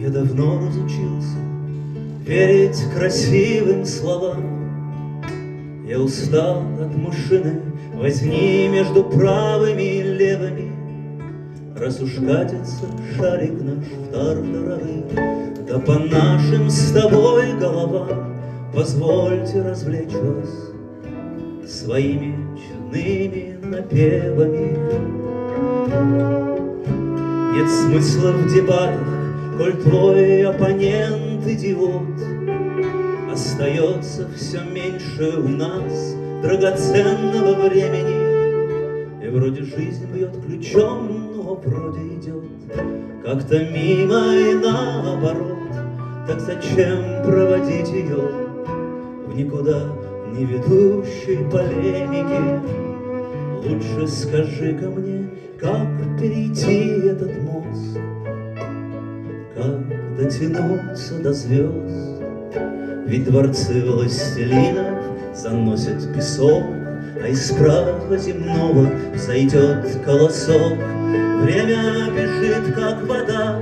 Я давно разучился верить красивым словам. Я устал от мышиной возни между правыми и левыми. Раз уж катится шарик наш в тартарары, да по нашим с тобой головам позвольте развлечь вас своими чудными напевами. Нет смысла в дебатах, коль твой оппонент идиот. Остается все меньше у нас драгоценного времени, и вроде жизнь бьет ключом, но вроде идет как-то мимо и наоборот. Так зачем проводить ее в никуда не ведущей полемике? Лучше скажи-ка мне, как перейти этот мост, как дотянуться до звезд. Ведь дворцы властелинов заносят песок, а из праха земного взойдет колосок. Время бежит, как вода,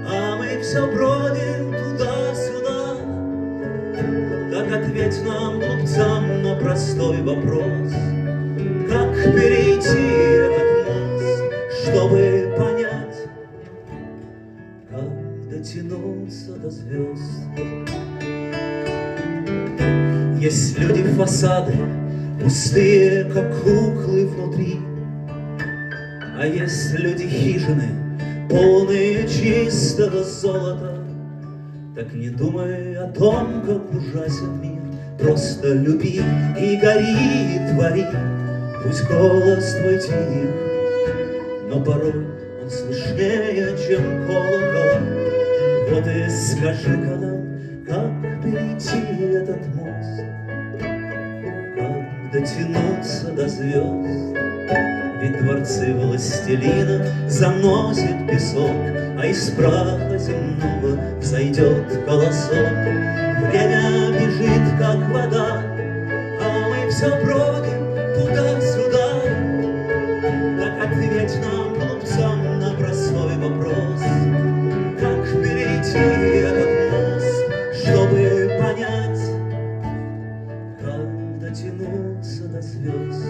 а мы все бродим туда-сюда. Так ответь нам, глупцам, на простой вопрос: как перейти этот мост, чтобы понять, как дотянуться до звезд? Есть люди фасады, пустые, как куклы внутри, а есть люди хижины, полные чистого золота. Так не думай о том, как ужасен мир, просто люби и гори, и твори. Пусть голос твой тих, но порой он слышнее, чем колокол. Вот и скажи-ка нам, как перейти этот мост, как дотянуться до звезд. Ведь дворцы властелинов заносит песок, а из праха земного взойдет колосок. Время бежит, как вода, а мы все бродим туда-сюда. Так ответь нам, глупцам, на простой вопрос: как перейти этот мост, чтобы понять, как дотянуться до звезд?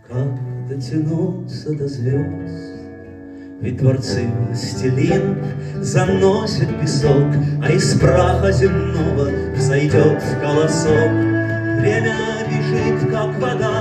Как дотянуться до звезд? Ведь дворцы властелинов заносит песок, а из праха земного взойдет колосок. Время бежит, как вода,